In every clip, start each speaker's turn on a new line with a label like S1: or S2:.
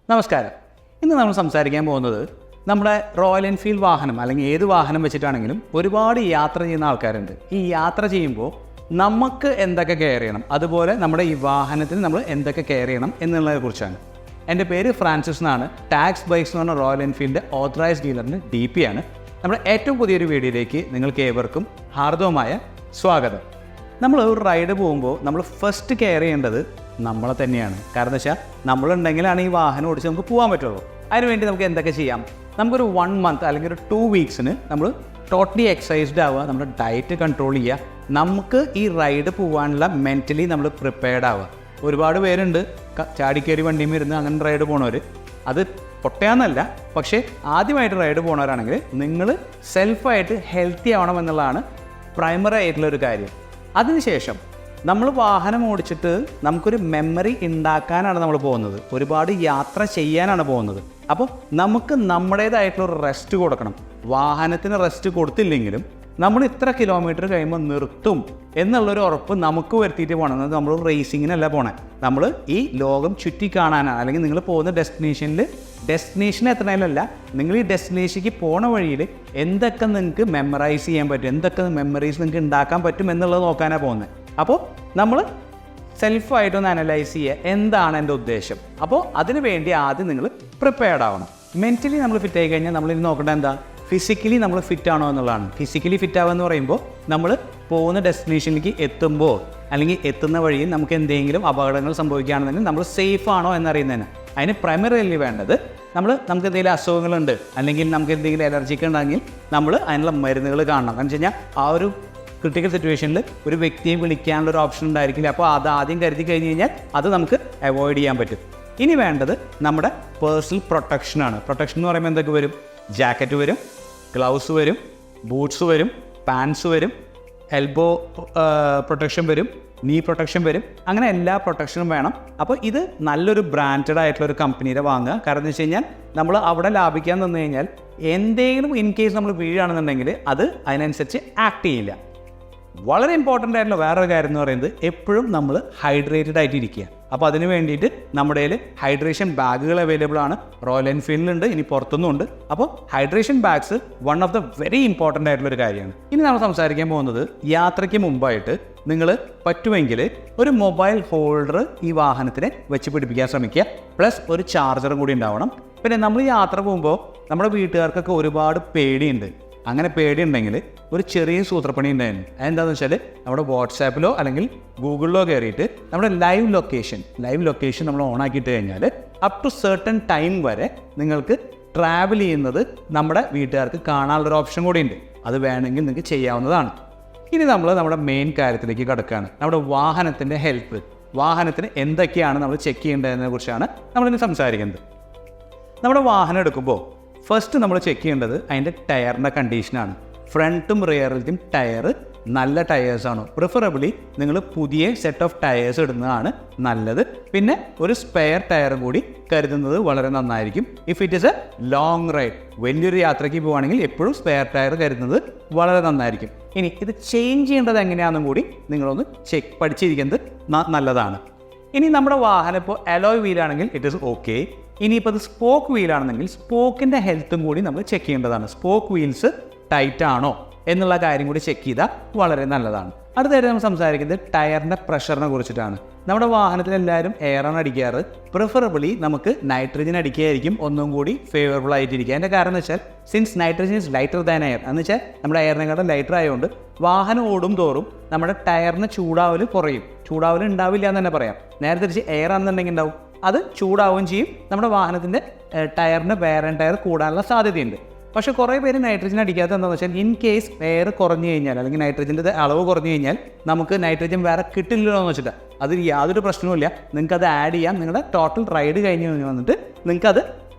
S1: നമസ്കാരം. ഇന്ന് നമ്മൾ സംസാരിക്കാൻ പോകുന്നത് നമ്മുടെ റോയൽ എൻഫീൽഡ് വാഹനം അല്ലെങ്കിൽ ഏത് വാഹനം വെച്ചിട്ടാണെങ്കിലും ഒരുപാട് യാത്ര ചെയ്യുന്ന ആൾക്കാരുണ്ട്. ഈ യാത്ര ചെയ്യുമ്പോൾ നമുക്ക് എന്തൊക്കെ കെയർ ചെയ്യണം, അതുപോലെ നമ്മുടെ ഈ വാഹനത്തിന് നമ്മൾ എന്തൊക്കെ കെയർ ചെയ്യണം എന്നുള്ളതിനെ കുറിച്ചാണ്. എൻ്റെ പേര് ഫ്രാൻസിസ് എന്നാണ്. TAGSBIKEZ എന്ന് പറഞ്ഞ റോയൽ എൻഫീൽഡിൻ്റെ ഓതറൈസ്ഡ് ഡീലറിൻ്റെ DP ആണ്. നമ്മുടെ ഏറ്റവും പുതിയൊരു വീഡിയോയിലേക്ക് നിങ്ങൾക്ക് ഏവർക്കും ഹാർദവമായ സ്വാഗതം. നമ്മൾ ഒരു റൈഡ് പോകുമ്പോൾ നമ്മൾ ഫസ്റ്റ് കെയർ ചെയ്യേണ്ടത് നമ്മളെ തന്നെയാണ്. കാരണം എന്താ വെച്ചാൽ നമ്മളുണ്ടെങ്കിലാണ് ഈ വാഹനം ഓടിച്ച് നമുക്ക് പോകാൻ പറ്റുള്ളൂ. അതിനുവേണ്ടി നമുക്ക് എന്തൊക്കെ ചെയ്യാം? നമുക്കൊരു 1 month അല്ലെങ്കിൽ ഒരു 2 weeks നമ്മൾ ടോട്ടലി എക്സസൈസ്ഡ് ആവുക, നമ്മുടെ ഡയറ്റ് കൺട്രോൾ ചെയ്യുക, നമുക്ക് ഈ റൈഡ് പോകാനുള്ള മെൻ്റലി നമ്മൾ പ്രിപ്പയർഡ് ആവുക. ഒരുപാട് പേരുണ്ട് ചാടിക്കയറി വണ്ടിയും ഇരുന്ന് അങ്ങനെ റൈഡ് പോണവർ. അത് പൊട്ടയാന്നല്ല, പക്ഷേ ആദ്യമായിട്ട് റൈഡ് പോണവരാണെങ്കിൽ നിങ്ങൾ സെൽഫായിട്ട് ഹെൽത്തി ആവണം എന്നുള്ളതാണ് പ്രൈമറി ആയിട്ടുള്ളൊരു കാര്യം. അതിനുശേഷം നമ്മൾ വാഹനം ഓടിച്ചിട്ട് നമുക്കൊരു മെമ്മറി ഉണ്ടാക്കാനാണ് നമ്മൾ പോകുന്നത്, ഒരുപാട് യാത്ര ചെയ്യാനാണ് പോകുന്നത്. അപ്പോൾ നമുക്ക് നമ്മുടേതായിട്ടുള്ളൊരു റെസ്റ്റ് കൊടുക്കണം. വാഹനത്തിന് റെസ്റ്റ് കൊടുത്തില്ലെങ്കിലും നമ്മൾ ഇത്ര കിലോമീറ്റർ കഴിയുമ്പോൾ നിർത്തും എന്നുള്ളൊരു ഉറപ്പ് നമുക്ക് വരുത്തിയിട്ട് പോകണം. നമ്മൾ റേസിങ്ങിനല്ല പോകണേ, നമ്മൾ ഈ ലോകം ചുറ്റി കാണാനാണ്. അല്ലെങ്കിൽ നിങ്ങൾ പോകുന്ന ഡെസ്റ്റിനേഷൻ എത്തണേലല്ല, നിങ്ങൾ ഈ ഡെസ്റ്റിനേഷനിലേക്ക് പോണ വഴിയിൽ എന്തൊക്കെ നിങ്ങൾക്ക് മെമ്മറൈസ് ചെയ്യാൻ പറ്റും, എന്തൊക്കെ മെമ്മറീസ് നിങ്ങൾക്ക് ഉണ്ടാക്കാൻ പറ്റും എന്നുള്ളത് നോക്കാനാണ് പോകുന്നത്. അപ്പോൾ നമ്മൾ സെൽഫായിട്ടൊന്ന് അനലൈസ് ചെയ്യുക, എന്താണ് എൻ്റെ ഉദ്ദേശം. അപ്പോൾ അതിന് വേണ്ടി ആദ്യം നിങ്ങൾ പ്രിപ്പയർഡ് ആവണം. മെൻ്റലി നമ്മൾ ഫിറ്റ് ആയി കഴിഞ്ഞാൽ നമ്മളിത് നോക്കേണ്ടത് എന്താ? ഫിസിക്കലി നമ്മൾ ഫിറ്റ് ആണോ എന്നുള്ളതാണ്. ഫിസിക്കലി ഫിറ്റ് ആവുക എന്ന് പറയുമ്പോൾ നമ്മൾ പോകുന്ന ഡെസ്റ്റിനേഷനിലേക്ക് എത്തുമ്പോൾ അല്ലെങ്കിൽ എത്തുന്ന വഴിയിൽ നമുക്ക് എന്തെങ്കിലും അപകടങ്ങൾ സംഭവിക്കുകയാണെന്നുണ്ടെങ്കിൽ നമ്മൾ സേഫ് ആണോ എന്നറിയുന്നതിന് അതിന് പ്രൈമറിലി വേണ്ടത് നമുക്ക് എന്തെങ്കിലും അസുഖങ്ങളുണ്ട് അല്ലെങ്കിൽ നമുക്ക് എന്തെങ്കിലും അലർജിക്ക് ഉണ്ടെങ്കിൽ നമ്മൾ അതിനുള്ള മരുന്നുകൾ കാണണം. കാരണം വെച്ച് കഴിഞ്ഞാൽ ആ ഒരു ക്രിട്ടിക്കൽ സിറ്റുവേഷനിൽ ഒരു വ്യക്തിയെ വിളിക്കാനുള്ളൊരു ഓപ്ഷൻ ഉണ്ടായിരിക്കില്ല. അപ്പോൾ അത് ആദ്യം കരുതി കഴിഞ്ഞ് കഴിഞ്ഞാൽ അത് നമുക്ക് അവോയ്ഡ് ചെയ്യാൻ പറ്റും. ഇനി വേണ്ടത് നമ്മുടെ പേഴ്സണൽ പ്രൊട്ടക്ഷനാണ്. പ്രൊട്ടക്ഷൻ എന്ന് പറയുമ്പോൾ എന്തൊക്കെ വരും? ജാക്കറ്റ് വരും, ഗ്ലൗസ് വരും, ബൂട്ട്സ് വരും, പാൻസ് വരും, എൽബോ പ്രൊട്ടക്ഷൻ വരും, നീ പ്രൊട്ടക്ഷൻ വരും. അങ്ങനെ എല്ലാ പ്രൊട്ടക്ഷനും വേണം. അപ്പോൾ ഇത് നല്ലൊരു ബ്രാൻഡഡ് ആയിട്ടുള്ളൊരു കമ്പനിയുടെ വാങ്ങുക. കാരണം എന്ന് വെച്ച് കഴിഞ്ഞാൽ നമ്മൾ അവിടെ ലാഭിക്കാൻ തന്നു കഴിഞ്ഞാൽ എന്തെങ്കിലും ഇൻ കേസ് നമ്മൾ വീഴുകയാണെന്നുണ്ടെങ്കിൽ അത് അതിനനുസരിച്ച് ആക്ട് ചെയ്യില്ല. വളരെ ഇമ്പോർട്ടൻ്റ് ആയിട്ടുള്ള വേറൊരു കാര്യം എന്ന് പറയുന്നത് എപ്പോഴും നമ്മൾ ഹൈഡ്രേറ്റഡ് ആയിട്ട് ഇരിക്കുക. അപ്പോൾ അതിന് വേണ്ടിയിട്ട് നമ്മുടെ കയ്യിൽ ഹൈഡ്രേഷൻ ബാഗുകൾ അവൈലബിൾ ആണ്. റോയൽ എൻഫീൽഡിലുണ്ട്, ഇനി പുറത്തുനിന്നുണ്ട്. അപ്പോൾ hydration bags one of the very important ആയിട്ടുള്ളൊരു കാര്യമാണ്. ഇനി നമ്മൾ സംസാരിക്കാൻ പോകുന്നത് യാത്രയ്ക്ക് മുമ്പായിട്ട് നിങ്ങൾ പറ്റുമെങ്കിൽ ഒരു മൊബൈൽ ഹോൾഡർ ഈ വാഹനത്തിനെ വെച്ച് പിടിപ്പിക്കാൻ ശ്രമിക്കുക. പ്ലസ് ഒരു ചാർജറും കൂടി ഉണ്ടാവണം. പിന്നെ നമ്മൾ യാത്ര പോകുമ്പോൾ നമ്മുടെ വീട്ടുകാർക്കൊക്കെ ഒരുപാട് പേടിയുണ്ട്. അങ്ങനെ പേടിയുണ്ടെങ്കിൽ ഒരു ചെറിയ സൂത്രപ്പണി ഉണ്ടായിരുന്നു. അതെന്താണെന്ന് വെച്ചാൽ നമ്മുടെ വാട്സാപ്പിലോ അല്ലെങ്കിൽ ഗൂഗിളിലോ കയറിയിട്ട് നമ്മുടെ ലൈവ് ലൊക്കേഷൻ നമ്മൾ ഓൺ ആക്കിയിട്ട് കഴിഞ്ഞാൽ അപ് ടു സർട്ടൺ ടൈം വരെ നിങ്ങൾക്ക് ട്രാവൽ ചെയ്യുന്നത് നമ്മുടെ വീട്ടുകാർക്ക് കാണാനുള്ളൊരു ഓപ്ഷൻ കൂടിയുണ്ട്. അത് വേണമെങ്കിൽ നിങ്ങൾക്ക് ചെയ്യാവുന്നതാണ്. ഇനി നമ്മുടെ മെയിൻ കാര്യത്തിലേക്ക് കടക്കുകയാണ്. നമ്മുടെ വാഹനത്തിൻ്റെ ഹെൽത്ത്, വാഹനത്തിന് എന്തൊക്കെയാണ് നമ്മൾ ചെക്ക് ചെയ്യേണ്ടതിനെ കുറിച്ചാണ് നമ്മളിന്ന് സംസാരിക്കുന്നത്. നമ്മുടെ വാഹനം എടുക്കുമ്പോൾ ഫസ്റ്റ് നമ്മൾ ചെക്ക് ചെയ്യേണ്ടത് അതിൻ്റെ ടയറിൻ്റെ കണ്ടീഷനാണ്. ഫ്രണ്ടും റിയറിലും ടയർ നല്ല ടയേഴ്സാണോ? പ്രിഫറബിളി നിങ്ങൾ പുതിയ സെറ്റ് ഓഫ് ടയേഴ്സ് ഇടുന്നതാണ് നല്ലത്. പിന്നെ ഒരു സ്പെയർ ടയറും കൂടി കരുതുന്നത് വളരെ നന്നായിരിക്കും. If it is A long ride, വലിയൊരു യാത്രയ്ക്ക് പോവുകയാണെങ്കിൽ എപ്പോഴും സ്പെയർ ടയർ കരുതുന്നത് വളരെ നന്നായിരിക്കും. ഇനി ഇത് ചേഞ്ച് ചെയ്യേണ്ടത് എങ്ങനെയാണെന്നും കൂടി നിങ്ങളൊന്ന് പഠിച്ചിരിക്കുന്നത് നല്ലതാണ്. ഇനി നമ്മുടെ വാഹനം ഇപ്പോൾ അലോയ് വീലാണെങ്കിൽ ഇറ്റ് ഈസ് ഓക്കെ. ഇനിയിപ്പോൾ അത് സ്പോക്ക് വീലാണെന്നെങ്കിൽ സ്പോക്കിൻ്റെ ഹെൽത്തും കൂടി നമ്മൾ ചെക്ക് ചെയ്യേണ്ടതാണ്. സ്പോക്ക് വീൽസ് ടൈറ്റ് ആണോ എന്നുള്ള കാര്യം കൂടി ചെക്ക് ചെയ്താൽ വളരെ നല്ലതാണ്. അടുത്തായിട്ട് നമ്മൾ സംസാരിക്കുന്നത് ടയറിൻ്റെ പ്രഷറിനെ കുറിച്ചിട്ടാണ്. നമ്മുടെ വാഹനത്തിൽ എല്ലാവരും എയറാണ് അടിക്കാറ്. പ്രിഫറബിളി നമുക്ക് നൈട്രജൻ അടിക്കുകയായിരിക്കും ഒന്നും കൂടി ഫേവറബിൾ ആയിട്ടിരിക്കുക. അതിൻ്റെ കാരണം എന്ന് വെച്ചാൽ since nitrogen is lighter than air, എന്ന് വെച്ചാൽ നമ്മുടെ എയറിനെക്കാളും ലൈറ്റർ ആയതുകൊണ്ട് വാഹനം ഓടും തോറും നമ്മുടെ ടയറിന് ചൂടാവൽ കുറയും. ചൂടാവൽ ഉണ്ടാവില്ല എന്ന് തന്നെ പറയാം. നേരെ തിരിച്ച് എയർ ആണെന്നുണ്ടെങ്കിൽ ഉണ്ടാവും, അത് ചൂടാവുകയും ചെയ്യും. നമ്മുടെ വാഹനത്തിൻ്റെ ടയറിന് വെയർ ആൻഡ് ടയർ കൂടാനുള്ള സാധ്യതയുണ്ട്. പക്ഷേ കുറേ പേര് നൈട്രജൻ അടിക്കാത്ത എന്താണെന്ന് വെച്ചാൽ ഇൻ കേസ് എയർ കുറഞ്ഞു കഴിഞ്ഞാൽ അല്ലെങ്കിൽ നൈട്രജൻ്റെ അളവ് കുറഞ്ഞു കഴിഞ്ഞാൽ നമുക്ക് നൈട്രജൻ വേറെ കിട്ടില്ലല്ലോ എന്ന് വെച്ചിട്ട് അത് യാതൊരു പ്രശ്നവുമില്ല. നിങ്ങൾക്കത് ആഡ് ചെയ്യാം. നിങ്ങളുടെ ടോട്ടൽ റൈഡ് കഴിഞ്ഞ് വന്നിട്ട് നിങ്ങൾക്കത്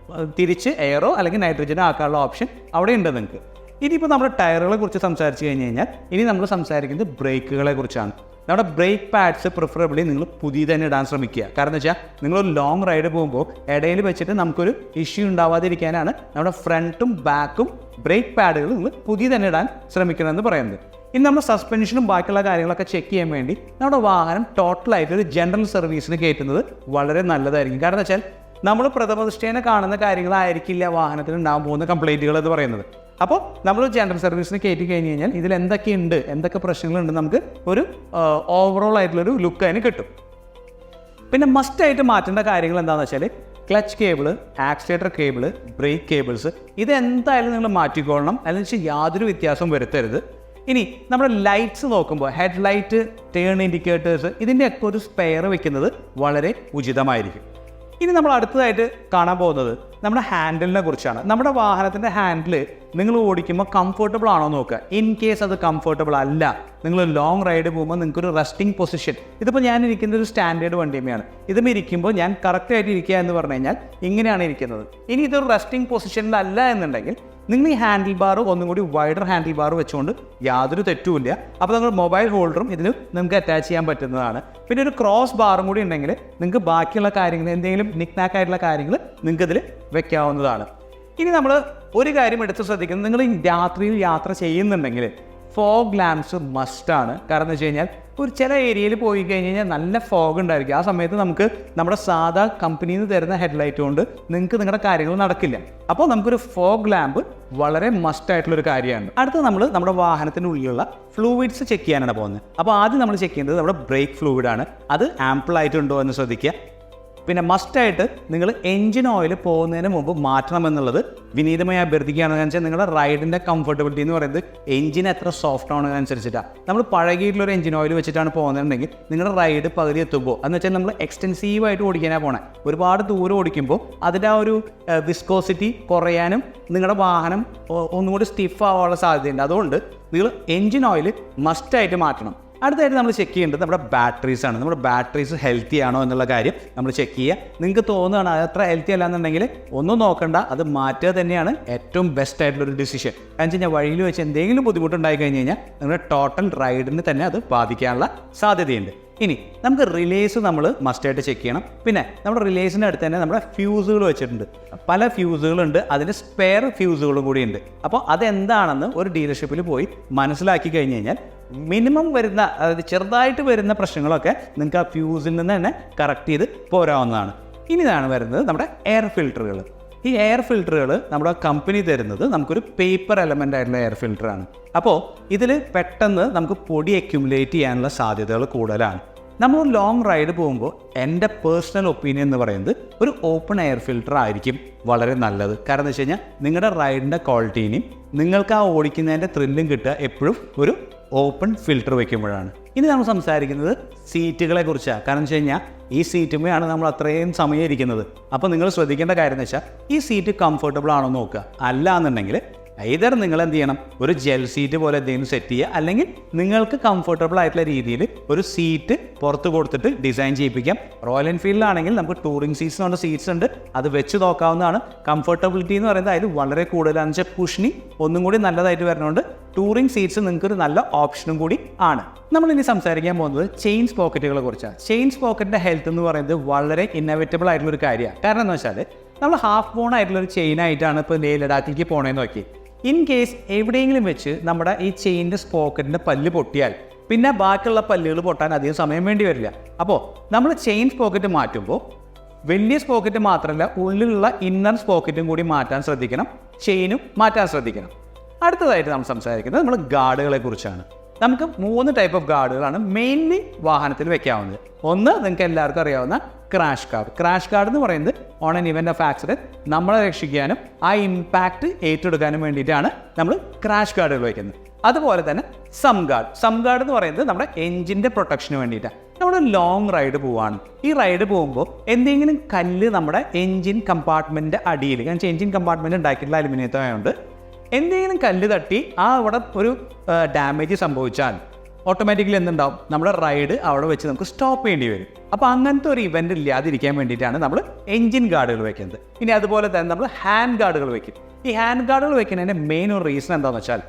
S1: തിരിച്ച് എയറോ അല്ലെങ്കിൽ നൈട്രജനോ ആക്കാനുള്ള ഓപ്ഷൻ അവിടെ ഉണ്ട് നിങ്ങൾക്ക്. ഇനിയിപ്പോൾ നമ്മുടെ ടയറുകളെ കുറിച്ച് സംസാരിച്ച് കഴിഞ്ഞാൽ ഇനി നമ്മൾ സംസാരിക്കുന്നത് ബ്രേക്കുകളെ കുറിച്ചാണ്. നമ്മുടെ ബ്രേക്ക് പാഡ്സ് പ്രിഫറബിളി നിങ്ങൾ പുതിയ തന്നെ ഇടാൻ ശ്രമിക്കുക. കാരണം എന്ന് വെച്ചാൽ നിങ്ങളൊരു ലോങ് റൈഡ് പോകുമ്പോൾ ഇടയിൽ വെച്ചിട്ട് നമുക്കൊരു ഇഷ്യൂ ഉണ്ടാവാതിരിക്കാനാണ് നമ്മുടെ ഫ്രണ്ടും ബാക്കും ബ്രേക്ക് പാഡുകൾ നിങ്ങൾ പുതിയ തന്നെ ഇടാൻ ശ്രമിക്കണമെന്ന് പറയുന്നത്. ഇനി നമ്മൾ സസ്പെൻഷനും ബാക്കിയുള്ള കാര്യങ്ങളൊക്കെ ചെക്ക് ചെയ്യാൻ വേണ്ടി നമ്മുടെ വാഹനം ടോട്ടലായിട്ട് ഒരു ജനറൽ സർവീസിന് കയറ്റുന്നത് വളരെ നല്ലതായിരിക്കും. കാരണം എന്ന് വെച്ചാൽ നമ്മൾ പ്രഥമദൃഷ്ട്യേന കാണുന്ന കാര്യങ്ങളായിരിക്കില്ല വാഹനത്തിൽ ഉണ്ടാകാൻ പോകുന്ന കംപ്ലൈൻറ്റുകൾ എന്ന് പറയുന്നത്. അപ്പോൾ നമ്മൾ ജനറൽ സർവീസിന് കയറ്റി കഴിഞ്ഞ് കഴിഞ്ഞാൽ ഇതിൽ എന്തൊക്കെയുണ്ട്, എന്തൊക്കെ പ്രശ്നങ്ങളുണ്ട്, നമുക്ക് ഒരു ഓവറോൾ ആയിട്ടുള്ളൊരു ലുക്ക് അതിന് കിട്ടും. പിന്നെ മസ്റ്റായിട്ട് മാറ്റേണ്ട കാര്യങ്ങൾ എന്താണെന്ന് വെച്ചാൽ clutch cable, accelerator cable, brake cables, ഇതെന്തായാലും നിങ്ങൾ മാറ്റിക്കൊള്ളണം. അതിന് വെച്ചാൽ യാതൊരു വ്യത്യാസവും വരുത്തരുത്. ഇനി നമ്മുടെ ലൈറ്റ്സ് നോക്കുമ്പോൾ ഹെഡ് ലൈറ്റ്, ടേൺ ഇൻഡിക്കേറ്റേഴ്സ്, ഇതിൻ്റെയൊക്കെ ഒരു സ്പെയർ വെക്കുന്നത് വളരെ ഉചിതമായിരിക്കും. ഇനി നമ്മൾ അടുത്തതായിട്ട് കാണാൻ പോകുന്നത് നമ്മുടെ ഹാൻഡിലിനെ കുറിച്ചാണ്. നമ്മുടെ വാഹനത്തിൻ്റെ ഹാൻഡിൽ നിങ്ങൾ ഓടിക്കുമ്പോൾ കംഫർട്ടബിൾ ആണോ നോക്കുക. ഇൻ കേസ് അത് കംഫർട്ടബിൾ അല്ല, നിങ്ങൾ ലോങ് റൈഡ് പോകുമ്പോൾ നിങ്ങൾക്കൊരു റെസ്റ്റിംഗ് പൊസിഷൻ, ഇതിപ്പോൾ ഞാൻ ഇരിക്കുന്ന ഒരു സ്റ്റാൻഡേർഡ് വണ്ടിയുമാണ്, ഇതും ഇരിക്കുമ്പോൾ ഞാൻ കറക്റ്റായിട്ട് ഇരിക്കുക എന്ന് പറഞ്ഞു കഴിഞ്ഞാൽ ഇങ്ങനെയാണ് ഇരിക്കുന്നത്. ഇനി ഇതൊരു റെസ്റ്റിംഗ് പൊസിഷനിലല്ല എന്നുണ്ടെങ്കിൽ നിങ്ങൾ ഈ ഹാൻഡിൽ ബാർ ഒന്നും കൂടി വൈഡർ ഹാൻഡിൽ ബാർ വെച്ചുകൊണ്ട് യാതൊരു തെറ്റുമില്ല. അപ്പോൾ നിങ്ങൾ മൊബൈൽ ഹോൾഡറും ഇതിന് നിങ്ങൾക്ക് അറ്റാച്ച് ചെയ്യാൻ പറ്റുന്നതാണ്. പിന്നെ ഒരു ക്രോസ് ബാറും കൂടി ഉണ്ടെങ്കിൽ നിങ്ങൾക്ക് ബാക്കിയുള്ള കാര്യങ്ങൾ, എന്തെങ്കിലും നിക്നാക്കായിട്ടുള്ള കാര്യങ്ങൾ നിങ്ങൾക്ക് ഇതിൽ വെക്കാവുന്നതാണ്. ഇനി നമ്മൾ ഒരു കാര്യം എടുത്ത് ശ്രദ്ധിക്കുന്നത്, നിങ്ങൾ ഈ രാത്രിയിൽ യാത്ര ചെയ്യുന്നുണ്ടെങ്കിൽ ഫോഗ് ലാംപ്സ് മസ്റ്റാണ്. കാരണം എന്ന് വെച്ച് കഴിഞ്ഞാൽ ഒരു ചില ഏരിയയിൽ പോയി കഴിഞ്ഞ് കഴിഞ്ഞാൽ നല്ല ഫോഗ് ഉണ്ടായിരിക്കും. ആ സമയത്ത് നമുക്ക് നമ്മുടെ സാധാ കമ്പനിയിൽ നിന്ന് തരുന്ന ഹെഡ്ലൈറ്റ് കൊണ്ട് നിങ്ങൾക്ക് നിങ്ങളുടെ കാര്യങ്ങൾ നടക്കില്ല. അപ്പോൾ നമുക്കൊരു ഫോഗ് ലാമ്പ് വളരെ മസ്റ്റായിട്ടുള്ളൊരു കാര്യമാണ്. അടുത്ത നമ്മൾ നമ്മുടെ വാഹനത്തിൻ്റെ ഉള്ളിലുള്ള ഫ്ലൂയിഡ്സ് ചെക്ക് ചെയ്യാനാണ് പോകുന്നത്. അപ്പോൾ ആദ്യം നമ്മൾ ചെക്ക് ചെയ്യുന്നത് നമ്മുടെ ബ്രേക്ക് ഫ്ലൂയിഡാണ്. അത് ആംപിളായിട്ടുണ്ടോ എന്ന് ശ്രദ്ധിക്കുക. പിന്നെ മസ്റ്റായിട്ട് നിങ്ങൾ എൻജിൻ ഓയിൽ പോകുന്നതിന് മുമ്പ് മാറ്റണമെന്നുള്ളത് വിനീതമായി അഭ്യർത്ഥിക്കുകയാണെന്ന് വെച്ചാൽ നിങ്ങളുടെ റൈഡിൻ്റെ കംഫർട്ടബിലിറ്റി എന്ന് പറയുന്നത് എഞ്ചിൻ എത്ര സോഫ്റ്റ് ആണെന്നനുസരിച്ചിട്ടാണ്. നമ്മൾ പഴകിയിട്ടുള്ളൊരു എഞ്ചിൻ ഓയിൽ വെച്ചിട്ടാണ് പോകുന്നതെന്നുണ്ടെങ്കിൽ നിങ്ങളുടെ റൈഡ് പകുതി എത്തുമ്പോൾ, എന്ന് വെച്ചാൽ നമ്മൾ എക്സ്റ്റെൻസീവായിട്ട് ഓടിക്കാനാണ് പോകണേ. ഒരുപാട് ദൂരം ഓടിക്കുമ്പോൾ അതിൻ്റെ ആ ഒരു വിസ്കോസിറ്റി കുറയാനും നിങ്ങളുടെ വാഹനം ഒന്നുകൂടി സ്റ്റിഫ് ആവാനുള്ള സാധ്യതയുണ്ട്. അതുകൊണ്ട് നിങ്ങൾ എൻജിൻ ഓയിൽ മസ്റ്റായിട്ട് മാറ്റണം. അടുത്തായിട്ട് നമ്മൾ ചെക്ക് ചെയ്യേണ്ടത് നമ്മുടെ ബാറ്ററീസാണ്. നമ്മുടെ ബാറ്ററീസ് ഹെൽത്തി ആണോ എന്നുള്ള കാര്യം നമ്മൾ ചെക്ക് ചെയ്യുക. നിങ്ങൾക്ക് തോന്നുകയാണ് അത് അത്ര ഹെൽത്തി അല്ല എന്നുണ്ടെങ്കിൽ ഒന്നും നോക്കണ്ട, അത് മാറ്റുക തന്നെയാണ് ഏറ്റവും ബെസ്റ്റ് ആയിട്ടുള്ളൊരു ഡിസിഷൻ. കാരണം വെച്ച് കഴിഞ്ഞാൽ വഴിയിൽ വെച്ച് എന്തെങ്കിലും ബുദ്ധിമുട്ടുണ്ടായി കഴിഞ്ഞ് കഴിഞ്ഞാൽ നിങ്ങളുടെ ടോട്ടൽ റൈഡിന് തന്നെ അത് ബാധിക്കാനുള്ള സാധ്യതയുണ്ട്. ഇനി നമുക്ക് റിലേസ് നമ്മൾ മസ്റ്റായിട്ട് ചെക്ക് ചെയ്യണം. പിന്നെ നമ്മുടെ റിലേസിൻ്റെ അടുത്ത് തന്നെ നമ്മുടെ ഫ്യൂസുകൾ വെച്ചിട്ടുണ്ട്. പല ഫ്യൂസുകളുണ്ട്, അതിന് സ്പെയർ ഫ്യൂസുകളും കൂടി ഉണ്ട്. അപ്പോൾ അതെന്താണെന്ന് ഒരു ഡീലർഷിപ്പിൽ പോയി മനസ്സിലാക്കി കഴിഞ്ഞ് കഴിഞ്ഞാൽ മിനിമം വരുന്ന, അതായത് ചെറുതായിട്ട് വരുന്ന പ്രശ്നങ്ങളൊക്കെ നിങ്ങൾക്ക് ആ ഫ്യൂസിൽ നിന്ന് തന്നെ കറക്റ്റ് ചെയ്ത് പോരാവുന്നതാണ്. ഇനി ഇതാണ് വരുന്നത് നമ്മുടെ എയർ ഫിൽറ്ററുകൾ. ഈ എയർ ഫിൽറ്ററുകൾ നമ്മുടെ കമ്പനി തരുന്നത് നമുക്കൊരു പേപ്പർ എലമെൻ്റ് ആയിട്ടുള്ള എയർ ഫിൽറ്ററാണ്. അപ്പോൾ ഇതിൽ പെട്ടെന്ന് നമുക്ക് പൊടി അക്യുമുലേറ്റ് ചെയ്യാനുള്ള സാധ്യതകൾ കൂടുതലാണ്. നമ്മൾ ലോങ് റൈഡ് പോകുമ്പോൾ എൻ്റെ പേഴ്സണൽ ഒപ്പീനിയൻ എന്ന് പറയുന്നത് ഒരു ഓപ്പൺ എയർ ഫിൽറ്റർ ആയിരിക്കും വളരെ നല്ലത്. കാരണം എന്ന് വെച്ച് കഴിഞ്ഞാൽ നിങ്ങളുടെ റൈഡിൻ്റെ ക്വാളിറ്റീനെയും നിങ്ങൾക്ക് ആ ഓടിക്കുന്നതിൻ്റെ ത്രില്ലും കിട്ടുക എപ്പോഴും ഒരു ഓപ്പൺ ഫിൽറ്റർ വയ്ക്കുമ്പോഴാണ്. ഇനി നമ്മൾ സംസാരിക്കുന്നത് സീറ്റുകളെ കുറിച്ചാണ്. കാരണം വെച്ച് കഴിഞ്ഞാൽ ഈ സീറ്റുമേയാണ് നമ്മൾ അത്രയും സമയം ഇരിക്കുന്നത്. അപ്പോൾ നിങ്ങൾ ശ്രദ്ധിക്കേണ്ട കാര്യം എന്ന് വെച്ചാൽ ഈ സീറ്റ് കംഫർട്ടബിൾ ആണോ നോക്കുക. അല്ല എന്നുണ്ടെങ്കിൽ either നിങ്ങൾ എന്ത് ചെയ്യണം, ഒരു ജെൽ സീറ്റ് പോലെ എന്തെങ്കിലും സെറ്റ് ചെയ്യുക, അല്ലെങ്കിൽ നിങ്ങൾക്ക് കംഫർട്ടബിൾ ആയിട്ടുള്ള രീതിയിൽ ഒരു സീറ്റ് പുറത്ത് കൊടുത്തിട്ട് ഡിസൈൻ ചെയ്യിപ്പിക്കാം. റോയൽ എൻഫീൽഡിലാണെങ്കിൽ നമുക്ക് ടൂറിംഗ് സീറ്റ്സ് കൊണ്ട് സീറ്റ്സ് ഉണ്ട്, അത് വെച്ച് നോക്കാവുന്നതാണ്. കംഫർട്ടബിലിറ്റി എന്ന് പറയുന്നത് അതിൽ വളരെ കൂടുതലാണെന്ന് വെച്ചാൽ കുഷനി ഒന്നും കൂടി നല്ലതായിട്ട് വരുന്നതുകൊണ്ട് ടൂറിംഗ് സീറ്റ്സ് നിങ്ങൾക്കൊരു നല്ല ഓപ്ഷനും കൂടി ആണ്. നമ്മളിനി സംസാരിക്കാൻ പോകുന്നത് ചെയിൻസ് പോക്കറ്റുകളെ കുറിച്ചാണ്. ചെയിൻസ് പോക്കറ്റിൻ്റെ ഹെൽത്ത് എന്ന് പറയുന്നത് വളരെ ഇന്നോവേറ്റബിൾ ആയിട്ടുള്ളൊരു കാര്യമാണ്. കാരണം എന്ന് വെച്ചാൽ നമ്മൾ ഹാഫ് ബോൺ ആയിട്ടുള്ളൊരു ചെയിനായിട്ടാണ് ഇപ്പോൾ ലേ ലഡാക്കിലേക്ക് പോകണമെന്ന് നോക്കി. ഇൻ കേസ് എവിടെയെങ്കിലും വെച്ച് നമ്മുടെ ഈ ചെയിൻ്റെ സ്പോക്കറ്റിൻ്റെ പല്ല് പൊട്ടിയാൽ പിന്നെ ബാക്കിയുള്ള പല്ലുകൾ പൊട്ടാൻ അധികം സമയം വേണ്ടി വരില്ല. അപ്പോൾ നമ്മൾ ചെയിൻ സ്പോക്കറ്റ് മാറ്റുമ്പോൾ വലിയ സ്പോക്കറ്റ് മാത്രമല്ല, ഉള്ളിലുള്ള ഇന്നർ സ്പോക്കറ്റും കൂടി മാറ്റാൻ ശ്രദ്ധിക്കണം, ചെയിനും മാറ്റാൻ ശ്രദ്ധിക്കണം. അടുത്തതായിട്ട് നമ്മൾ സംസാരിക്കുന്നത് നമ്മൾ ഗാർഡുകളെ കുറിച്ചാണ്. നമുക്ക് 3 ടൈപ്പ് ഓഫ് ഗാർഡുകളാണ് മെയിൻലി വാഹനത്തിൽ വെക്കാവുന്നത്. ഒന്ന് നിങ്ങൾക്ക് എല്ലാവർക്കും അറിയാവുന്ന ക്രാഷ് ഗാർഡ്. ക്രാഷ് ഗാർഡ് എന്ന് പറയുന്നത് on an event of accident നമ്മളെ രക്ഷിക്കാനും ആ ഇമ്പാക്റ്റ് ഏറ്റെടുക്കാനും വേണ്ടിയിട്ടാണ് നമ്മൾ ക്രാഷ് ഗാർഡുകൾ വയ്ക്കുന്നത്. അതുപോലെ തന്നെ സം ഗാർഡ് എന്ന് പറയുന്നത് നമ്മുടെ എൻജിൻ്റെ പ്രൊട്ടക്ഷന് വേണ്ടിയിട്ടാണ്. നമ്മൾ ലോങ് റൈഡ് പോവുകയാണ്. ഈ റൈഡ് പോകുമ്പോൾ എന്തെങ്കിലും കല്ല് നമ്മുടെ എൻജിൻ കമ്പാർട്ട്മെൻറ്റിൻ്റെ അടിയിൽ, കാരണം എൻജിൻ കമ്പാർട്ട്മെൻറ്റ് ഉണ്ടാക്കിയിട്ടുള്ള അലുമിനിയത്തോ ആയതുകൊണ്ട് എന്തെങ്കിലും കല്ല് തട്ടി അവിടെ ഒരു ഡാമേജ് സംഭവിച്ചാൽ ഓട്ടോമാറ്റിക്കലി എന്തുണ്ടാവും, നമ്മുടെ റൈഡ് അവിടെ വെച്ച് നമുക്ക് സ്റ്റോപ്പ് ചെയ്യേണ്ടി വരും. അപ്പോൾ അങ്ങനത്തെ ഒരു ഇവൻ്റ് ഇല്ലാതിരിക്കാൻ വേണ്ടിയിട്ടാണ് നമ്മൾ എൻജിൻ ഗാർഡുകൾ വെക്കുന്നത്. ഇനി അതുപോലെ തന്നെ നമ്മൾ ഹാൻഡ് ഗാർഡുകൾ വെക്കും. ഈ ഹാൻഡ് ഗാർഡുകൾ വെക്കുന്നതിൻ്റെ മെയിൻ ഒരു റീസൺ എന്താണെന്ന് വെച്ചാൽ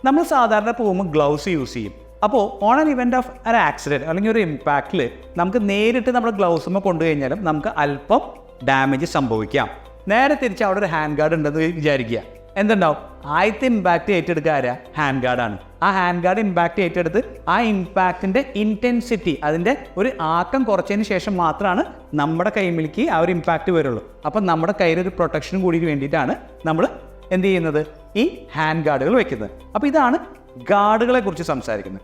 S1: നമ്മൾ സാധാരണ പോകുമ്പോൾ ഗ്ലൗസ് യൂസ് ചെയ്യും. അപ്പോൾ ഓൺ ആൻ ഇവൻ്റ് ഓഫ് ഒരു ആക്സിഡൻറ്റ് അല്ലെങ്കിൽ ഒരു ഇമ്പാക്റ്റിൽ നമുക്ക് നേരിട്ട് നമ്മുടെ ഗ്ലൗസുമ്പോൾ കൊണ്ടു കഴിഞ്ഞാലും നമുക്ക് അല്പം ഡാമേജ് സംഭവിക്കാം. നേരെ തിരിച്ച് അവിടെ ഒരു ഹാൻഡ് ഗാർഡ് ഉണ്ടെന്ന് വിചാരിക്കുക, എന്തുണ്ടാവും, ആദ്യത്തെ ഇമ്പാക്റ്റ് ഏറ്റെടുക്കുക ആരാ, ഹാൻഡ് ഗാർഡാണ്. ആ ഹാൻഡ് ഗാർഡ് ഇമ്പാക്റ്റ് ഏറ്റെടുത്ത് ആ ഇമ്പാക്റ്റിൻ്റെ ഇൻറ്റൻസിറ്റി അതിൻ്റെ ഒരു ആക്കം കുറച്ചതിന് ശേഷം മാത്രമാണ് നമ്മുടെ കൈമിലേക്ക് ആ ഒരു ഇമ്പാക്റ്റ് വരുള്ളൂ. അപ്പം നമ്മുടെ കയ്യിലൊരു പ്രൊട്ടക്ഷനും കൂടി വേണ്ടിയിട്ടാണ് നമ്മൾ എന്ത് ചെയ്യുന്നത്, ഈ ഹാൻഡ് ഗാർഡുകൾ വെക്കുന്നത്. അപ്പോൾ ഇതാണ് ഗാർഡുകളെ കുറിച്ച് സംസാരിക്കുന്നത്.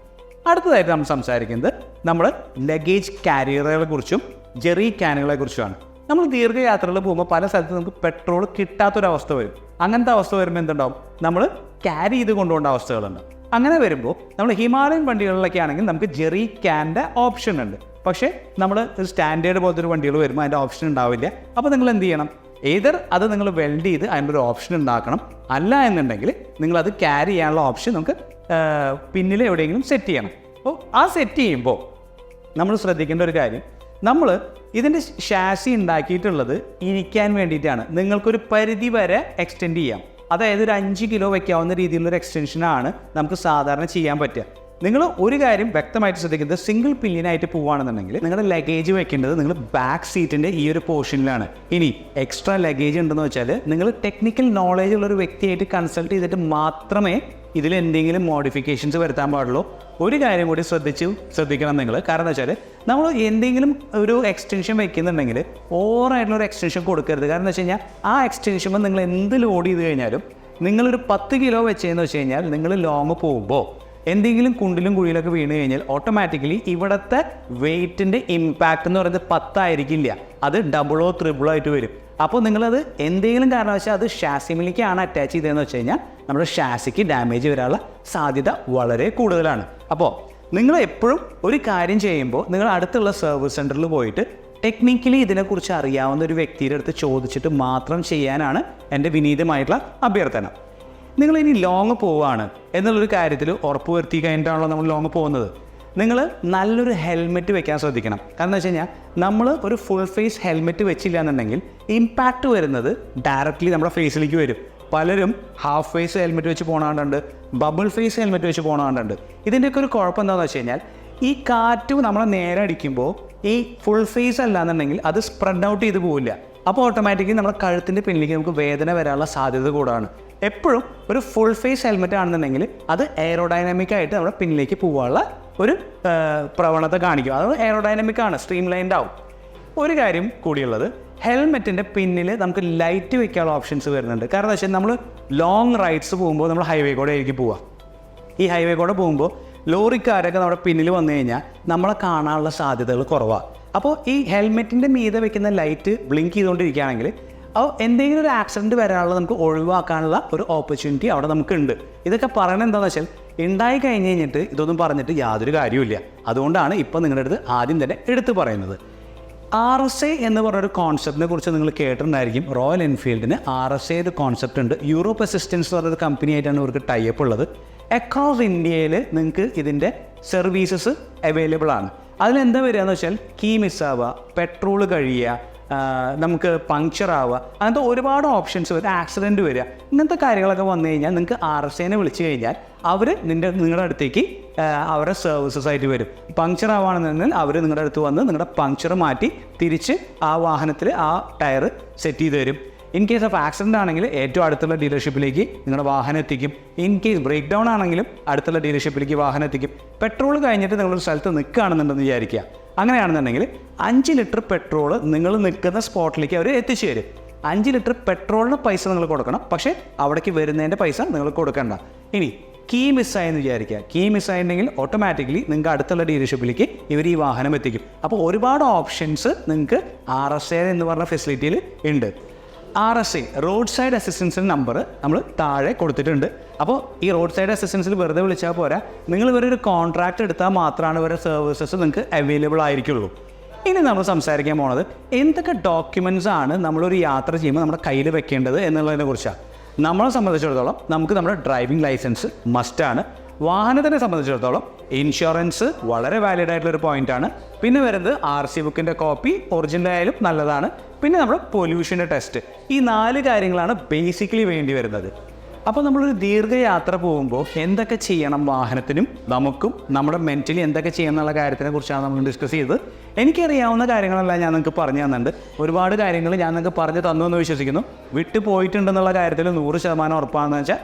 S1: അടുത്തതായിട്ട് നമ്മൾ സംസാരിക്കുന്നത് നമ്മൾ ലഗേജ് കാരിയറുകളെ കുറിച്ചും ജെറി ക്യാനുകളെ കുറിച്ചുമാണ്. നമ്മൾ ദീർഘയാത്രകൾ പോകുമ്പോൾ പല സ്ഥലത്തും നമുക്ക് പെട്രോൾ കിട്ടാത്തൊരവസ്ഥ വരും. അങ്ങനത്തെ അവസ്ഥ വരുമ്പോൾ എന്തുണ്ടാവും, നമ്മൾ ക്യാരി ചെയ്ത് കൊണ്ടുപോകേണ്ട അവസ്ഥകളുണ്ട്. അങ്ങനെ വരുമ്പോൾ നമ്മൾ ഹിമാലയൻ വണ്ടികളിലൊക്കെ ആണെങ്കിൽ നമുക്ക് ജെറി ക്യാൻ്റെ ഓപ്ഷൻ ഉണ്ട്. പക്ഷേ നമ്മൾ സ്റ്റാൻഡേർഡ് പോലത്തെ ഒരു വണ്ടികൾ വരുമ്പോൾ അതിൻ്റെ ഓപ്ഷൻ ഉണ്ടാവില്ല. അപ്പോൾ നിങ്ങൾ എന്ത് ചെയ്യണം, ഏതർ അത് നിങ്ങൾ വെൽഡ് ചെയ്ത് അതിൻ്റെ ഒരു ഓപ്ഷൻ ഉണ്ടാക്കണം, അല്ല എന്നുണ്ടെങ്കിൽ നിങ്ങളത് ക്യാരി ചെയ്യാനുള്ള ഓപ്ഷൻ നമുക്ക് പിന്നിൽ എവിടെയെങ്കിലും സെറ്റ് ചെയ്യണം. അപ്പോൾ ആ സെറ്റ് ചെയ്യുമ്പോൾ നമ്മൾ ശ്രദ്ധിക്കേണ്ട ഒരു കാര്യം, നമ്മൾ ഇതിൻ്റെ ഷാസി ഉണ്ടാക്കിയിട്ടുള്ളത് ഇരിക്കാൻ വേണ്ടിയിട്ടാണ്. നിങ്ങൾക്കൊരു പരിധി വരെ എക്സ്റ്റെൻഡ് ചെയ്യാം. അതായത് ഒരു 5 കിലോ വയ്ക്കാവുന്ന രീതിയിലുള്ളൊരു എക്സ്റ്റൻഷനാണ് നമുക്ക് സാധാരണ ചെയ്യാൻ പറ്റുക. നിങ്ങൾ ഒരു കാര്യം വ്യക്തമായിട്ട് ശ്രദ്ധിക്കുന്നത്, സിംഗിൾ പില്ലിനായിട്ട് പോവുകയാണെന്നുണ്ടെങ്കിൽ നിങ്ങളുടെ ലഗേജ് വെക്കേണ്ടത് നിങ്ങൾ ബാക്ക് സീറ്റിൻ്റെ ഈ ഒരു പോർഷനിലാണ്. ഇനി എക്സ്ട്രാ ലഗേജ് ഉണ്ടെന്ന് വെച്ചാൽ നിങ്ങൾ ടെക്നിക്കൽ നോളേജ് ഉള്ളൊരു വ്യക്തിയായിട്ട് കൺസൾട്ട് ചെയ്തിട്ട് മാത്രമേ ഇതിൽ എന്തെങ്കിലും മോഡിഫിക്കേഷൻസ് വരുത്താൻ പാടുള്ളൂ. ഒരു കാര്യം കൂടി ശ്രദ്ധിക്കണം നിങ്ങൾ. കാരണം എന്താ വെച്ചാൽ നമ്മൾ എന്തെങ്കിലും ഒരു എക്സ്റ്റൻഷൻ വെക്കുന്നുണ്ടെങ്കിൽ ഓവറായിട്ടുള്ളൊരു എക്സ്റ്റൻഷൻ കൊടുക്കരുത്. കാരണം എന്താ വെച്ച് കഴിഞ്ഞാൽ ആ എക്സ്റ്റൻഷൻ നിങ്ങൾ എന്ത് ലോഡ് ചെയ്ത് കഴിഞ്ഞാലും നിങ്ങളൊരു 10 കിലോ വെച്ചതെന്ന് വെച്ച് കഴിഞ്ഞാൽ നിങ്ങൾ ലോങ് പോകുമ്പോൾ എന്തെങ്കിലും കുണ്ടിലും കുഴിയിലൊക്കെ വീണ് കഴിഞ്ഞാൽ ഓട്ടോമാറ്റിക്കലി ഇവിടുത്തെ വെയ്റ്റിൻ്റെ ഇമ്പാക്റ്റ് എന്ന് പറയുന്നത് 10 ആയിരിക്കില്ല, അത് ഡബിളോ ത്രിബിളോ ആയിട്ട് വരും. അപ്പോൾ നിങ്ങളത് എന്തെങ്കിലും കാരണവശാൽ അത് ഷാസിമിലേക്കാണ് അറ്റാച്ച് ചെയ്തതെന്ന് വെച്ച് കഴിഞ്ഞാൽ നമ്മുടെ ഷാസിക്ക് ഡാമേജ് വരാനുള്ള സാധ്യത വളരെ കൂടുതലാണ്. അപ്പോൾ നിങ്ങൾ എപ്പോഴും ഒരു കാര്യം ചെയ്യുമ്പോൾ നിങ്ങൾ അടുത്തുള്ള സർവീസ് സെൻറ്ററിൽ പോയിട്ട് ടെക്നിക്കലി ഇതിനെക്കുറിച്ച് അറിയാവുന്ന ഒരു വ്യക്തിയുടെ അടുത്ത് ചോദിച്ചിട്ട് മാത്രം ചെയ്യാനാണ് എൻ്റെ വിനീതമായിട്ടുള്ള അഭ്യർത്ഥന. നിങ്ങളിനി ലോങ് പോവുകയാണ് എന്നുള്ളൊരു കാര്യത്തിൽ ഉറപ്പ് വരുത്തി കഴിഞ്ഞിട്ടാണല്ലോ നമ്മൾ ലോങ് പോകുന്നത്. നിങ്ങൾ നല്ലൊരു ഹെൽമെറ്റ് വെക്കാൻ ശ്രദ്ധിക്കണം. കാരണം എന്ന് വെച്ച് കഴിഞ്ഞാൽ നമ്മൾ ഒരു ഫുൾ ഫേസ് ഹെൽമെറ്റ് വെച്ചില്ല എന്നുണ്ടെങ്കിൽ ഇമ്പാക്റ്റ് വരുന്നത് ഡയറക്റ്റ്ലി നമ്മുടെ ഫേസിലേക്ക് വരും. പലരും ഹാഫ് ഫേസ് ഹെൽമെറ്റ് വെച്ച് പോകണാണ്ടുണ്ട്, ബബിൾ ഫേസ് ഹെൽമെറ്റ് വെച്ച് പോകണാണ്ടുണ്ട്. ഇതിൻ്റെയൊക്കെ ഒരു കുഴപ്പം എന്താണെന്ന് വെച്ച് കഴിഞ്ഞാൽ ഈ കാറ്റ് നമ്മളെ നേരെ അടിക്കുമ്പോൾ ഈ ഫുൾ ഫേസ് അല്ലാന്നുണ്ടെങ്കിൽ അത് സ്പ്രെഡ് ഔട്ട് ചെയ്ത് പോവില്ല. അപ്പോൾ ഓട്ടോമാറ്റിക്കലി നമ്മുടെ കഴുത്തിൻ്റെ പിന്നിലേക്ക് നമുക്ക് വേദന വരാനുള്ള സാധ്യത കൂടാണ്. എപ്പോഴും ഒരു ഫുൾ ഫേസ് ഹെൽമെറ്റ് ആണെന്നുണ്ടെങ്കിൽ അത് എയറോഡൈനാമിക്കായിട്ട് നമ്മുടെ പിന്നിലേക്ക് പോകാനുള്ള ഒരു പ്രവണത കാണിക്കും. അത് എയറോഡൈനാമിക്കാണ്, സ്ട്രീം ലൈൻഡ് ആവും. ഒരു കാര്യം കൂടിയുള്ളത്, ഹെൽമെറ്റിൻ്റെ പിന്നിൽ നമുക്ക് ലൈറ്റ് വെക്കാനുള്ള ഓപ്ഷൻസ് വരുന്നുണ്ട്. കാരണം എന്താ വെച്ചാൽ നമ്മൾ ലോങ് റൈഡ്സ് പോകുമ്പോൾ നമ്മൾ ഹൈവേ കൂടെ ആയിരിക്കും പോവുക. ഈ ഹൈവേ കൂടെ പോകുമ്പോൾ ലോറിക്കാരൊക്കെ നമ്മുടെ പിന്നിൽ വന്നു കഴിഞ്ഞാൽ നമ്മളെ കാണാനുള്ള സാധ്യതകൾ കുറവാണ്. അപ്പോൾ ഈ ഹെൽമെറ്റിൻ്റെ മീതെ വെക്കുന്ന ലൈറ്റ് ബ്ലിങ്ക് ചെയ്തുകൊണ്ടിരിക്കുകയാണെങ്കിൽ എന്തെങ്കിലും ഒരു ആക്സിഡൻറ്റ് വരാനുള്ള നമുക്ക് ഒഴിവാക്കാനുള്ള ഒരു ഓപ്പർച്യൂണിറ്റി അവിടെ നമുക്കുണ്ട്. ഇതൊക്കെ പറയണത് എന്താണെന്ന് വെച്ചാൽ ഉണ്ടായി കഴിഞ്ഞ് കഴിഞ്ഞിട്ട് ഇതൊന്നും പറഞ്ഞിട്ട് യാതൊരു കാര്യമില്ല. അതുകൊണ്ടാണ് ഇപ്പോൾ നിങ്ങളുടെ അടുത്ത് ആദ്യം തന്നെ എടുത്തു പറയുന്നത്. RSA എന്ന് പറഞ്ഞൊരു കോൺസെപ്റ്റിനെ കുറിച്ച് നിങ്ങൾ കേട്ടിട്ടുണ്ടായിരിക്കും. റോയൽ എൻഫീൽഡിന് RSA ഒരു കോൺസെപ്റ്റ് ഉണ്ട്. യൂറോപ്പ് അസിസ്റ്റൻസ് എന്ന് പറഞ്ഞൊരു കമ്പനിയായിട്ടാണ് ഇവർക്ക് ടൈപ്പ് ഉള്ളത്. അക്രോസ് ഇന്ത്യയിൽ നിങ്ങൾക്ക് ഇതിൻ്റെ സർവീസസ് അവൈലബിൾ ആണ്. അതിലെന്താ വരിക എന്ന് വെച്ചാൽ കീ മിസ്സാവുക, പെട്രോൾ കഴിയുക, നമുക്ക് പങ്ക്ചർ ആവുക, അങ്ങനത്തെ ഒരുപാട് ഓപ്ഷൻസ് വരും. ആക്സിഡൻറ്റ് വരിക, ഇങ്ങനത്തെ കാര്യങ്ങളൊക്കെ വന്നു കഴിഞ്ഞാൽ നിങ്ങൾക്ക് RSAനെ വിളിച്ചു കഴിഞ്ഞാൽ അവർ നിങ്ങളുടെ അടുത്തേക്ക് അവരുടെ സർവീസസ് ആയിട്ട് വരും. പങ്ക്ചർ ആവുകയാണെന്നുണ്ടെങ്കിൽ അവർ നിങ്ങളുടെ അടുത്ത് വന്ന് നിങ്ങളുടെ പങ്ക്ചർ മാറ്റി തിരിച്ച് ആ വാഹനത്തിൽ ആ ടയർ സെറ്റ് ചെയ്ത് തരും. ഇൻ കേസ് ഓഫ് ആക്സിഡൻ്റ് ആണെങ്കിൽ ഏറ്റവും അടുത്തുള്ള ഡീലർഷിപ്പിലേക്ക് നിങ്ങളുടെ വാഹനം എത്തിക്കും. ഇൻ കേസ് ബ്രേക്ക് ഡൗൺ ആണെങ്കിലും അടുത്തുള്ള ഡീലർഷിപ്പിലേക്ക് വാഹനം എത്തിക്കും. പെട്രോൾ കഴിഞ്ഞിട്ട് നിങ്ങളൊരു സ്ഥലത്ത് നിൽക്കുകയാണെന്നുണ്ടെന്ന് വിചാരിക്കുക. അങ്ങനെയാണെന്നുണ്ടെങ്കിൽ 5 ലിറ്റർ പെട്രോൾ നിങ്ങൾ നിൽക്കുന്ന സ്പോട്ടിലേക്ക് അവർ എത്തിച്ചു തരും. 5 ലിറ്റർ പെട്രോളിന് പൈസ നിങ്ങൾ കൊടുക്കണം, പക്ഷേ അവിടേക്ക് വരുന്നതിൻ്റെ പൈസ നിങ്ങൾ കൊടുക്കണ്ട. ഇനി കീ മിസ്സായെന്ന് വിചാരിക്കുക. കീ മിസ്സായിട്ടുണ്ടെങ്കിൽ ഓട്ടോമാറ്റിക്കലി നിങ്ങൾക്ക് അടുത്തുള്ള ഡീലർഷിപ്പിലേക്ക് ഇവർ ഈ വാഹനം എത്തിക്കും. അപ്പോൾ ഒരുപാട് ഓപ്ഷൻസ് നിങ്ങൾക്ക് RSA എന്ന് പറഞ്ഞ ഫെസിലിറ്റിയിൽ ഉണ്ട്. RSA റോഡ് സൈഡ് അസിസ്റ്റൻസിൻ്റെ നമ്പർ നമ്മൾ താഴെ കൊടുത്തിട്ടുണ്ട്. അപ്പോൾ ഈ റോഡ് സൈഡ് അസിസ്റ്റൻസിൽ വെറുതെ വിളിച്ചാൽ പോരാ, നിങ്ങൾ ഇവരൊരു കോൺട്രാക്റ്റ് എടുത്താൽ മാത്രമാണ് ഇവരുടെ സർവീസസ് നിങ്ങൾക്ക് അവൈലബിൾ ആയിരിക്കുള്ളൂ. ഇനി നമ്മൾ സംസാരിക്കാൻ പോണത് എന്തൊക്കെ ഡോക്യുമെൻറ്റ്സ് ആണ് നമ്മളൊരു യാത്ര ചെയ്യുമ്പോൾ നമ്മുടെ കയ്യിൽ വെക്കേണ്ടത് എന്നുള്ളതിനെ കുറിച്ചാണ്. നമ്മളെ സംബന്ധിച്ചിടത്തോളം നമുക്ക് നമ്മുടെ ഡ്രൈവിംഗ് ലൈസൻസ് മസ്റ്റാണ്. വാഹനത്തിനെ സംബന്ധിച്ചിടത്തോളം ഇൻഷുറൻസ് വളരെ വാലിഡ് ആയിട്ടുള്ളൊരു പോയിൻ്റാണ്. പിന്നെ വരുന്നത് RC ബുക്കിൻ്റെ കോപ്പി, ഒറിജിനൽ ആയാലും നല്ലതാണ്. പിന്നെ നമ്മുടെ പൊല്യൂഷൻ്റെ ടെസ്റ്റ്. ഈ 4 കാര്യങ്ങളാണ് ബേസിക്കലി വേണ്ടി വരുന്നത്. അപ്പോൾ നമ്മളൊരു ദീർഘയാത്ര പോകുമ്പോൾ എന്തൊക്കെ ചെയ്യണം വാഹനത്തിനും നമുക്കും നമ്മുടെ മെൻ്റലി എന്തൊക്കെ ചെയ്യണം എന്നുള്ള കാര്യത്തിനെ കുറിച്ചാണ് നമ്മൾ ഡിസ്കസ് ചെയ്തത്. എനിക്കറിയാവുന്ന കാര്യങ്ങളെല്ലാം ഞാൻ നിങ്ങൾക്ക് പറഞ്ഞു തന്നിട്ടുണ്ട്. ഒരുപാട് കാര്യങ്ങൾ ഞാൻ നിങ്ങൾക്ക് പറഞ്ഞു തന്നു എന്ന് വിശ്വസിക്കുന്നു. വിട്ടു പോയിട്ടുണ്ടെന്നുള്ള കാര്യത്തിൽ 100% ഉറപ്പാണെന്ന് വെച്ചാൽ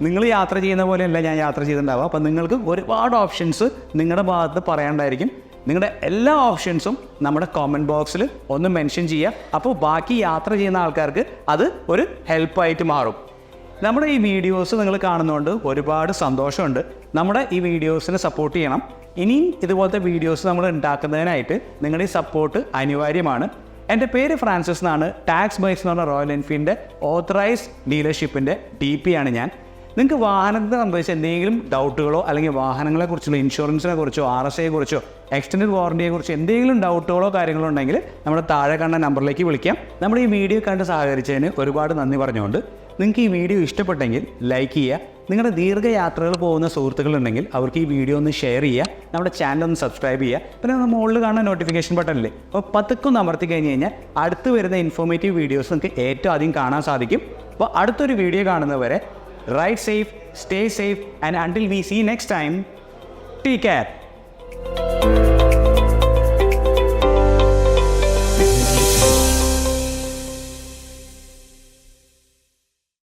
S1: നിങ്ങൾ യാത്ര ചെയ്യുന്ന പോലെയല്ല ഞാൻ യാത്ര ചെയ്തിട്ടുണ്ടാവുക. അപ്പോൾ നിങ്ങൾക്ക് ഒരുപാട് ഓപ്ഷൻസ് നിങ്ങളുടെ ഭാഗത്ത് പറയാനുണ്ടായിരിക്കും. നിങ്ങളുടെ എല്ലാ ഓപ്ഷൻസും നമ്മുടെ കമൻറ്റ് ബോക്സിൽ ഒന്ന് മെൻഷൻ ചെയ്യുക. അപ്പോൾ ബാക്കി യാത്ര ചെയ്യുന്ന ആൾക്കാർക്ക് അത് ഒരു ഹെൽപ്പായിട്ട് മാറും. നമ്മുടെ ഈ വീഡിയോസ് നിങ്ങൾ കാണുന്നതുകൊണ്ട് ഒരുപാട് സന്തോഷമുണ്ട്. നമ്മുടെ ഈ വീഡിയോസിനെ സപ്പോർട്ട് ചെയ്യണം. ഇനിയും ഇതുപോലത്തെ വീഡിയോസ് നമ്മൾ ഉണ്ടാക്കുന്നതിനായിട്ട് നിങ്ങളുടെ ഈ സപ്പോർട്ട് അനിവാര്യമാണ്. എൻ്റെ പേര് ഫ്രാൻസിസ് എന്നാണ്. ടാക്സ്ബൈക്സ് എന്ന് പറഞ്ഞ റോയൽ എൻഫീൽഡിൻ്റെ ഓത്തറൈസ്ഡ് ഡീലർഷിപ്പിൻ്റെ DP ആണ് ഞാൻ. നിങ്ങൾക്ക് വാഹനത്തെ സംബന്ധിച്ച് എന്തെങ്കിലും ഡൗട്ടുകളോ അല്ലെങ്കിൽ വാഹനങ്ങളെക്കുറിച്ചുള്ള ഇൻഷുറൻസിനെ കുറിച്ചോ RSA കുറിച്ചോ എക്സ്റ്റൻഡഡ് വാറണ്ടിയെക്കുറിച്ചോ എന്തെങ്കിലും ഡൗട്ടുകളോ കാര്യങ്ങളോ ഉണ്ടെങ്കിൽ നമ്മുടെ താഴെ കണ്ട നമ്പറിലേക്ക് വിളിക്കാം. നമ്മുടെ ഈ വീഡിയോ കണ്ട് സഹകരിച്ചതിന് ഒരുപാട് നന്ദി പറഞ്ഞുകൊണ്ട് നിങ്ങൾക്ക് ഈ വീഡിയോ ഇഷ്ടപ്പെട്ടെങ്കിൽ ലൈക്ക് ചെയ്യുക. നിങ്ങളുടെ ദീർഘയാത്രകൾ പോകുന്ന സുഹൃത്തുക്കളുണ്ടെങ്കിൽ അവർക്ക് ഈ വീഡിയോ ഒന്ന് ഷെയർ ചെയ്യുക. നമ്മുടെ ചാനൽ ഒന്ന് സബ്സ്ക്രൈബ് ചെയ്യുക. പിന്നെ നമ്മൾ മുകളിൽ കാണുന്ന നോട്ടിഫിക്കേഷൻ ബട്ടണില്ലേ, അപ്പോൾ പതുക്കെ അമർത്തി കഴിഞ്ഞ് കഴിഞ്ഞാൽ അടുത്ത് വരുന്ന ഇൻഫോർമേറ്റീവ് വീഡിയോസ് നിങ്ങൾക്ക് ഏറ്റവും ആദ്യം കാണാൻ സാധിക്കും. അപ്പോൾ അടുത്തൊരു വീഡിയോ കാണുന്നവരെ ride safe, stay safe, and until we see next time, take care.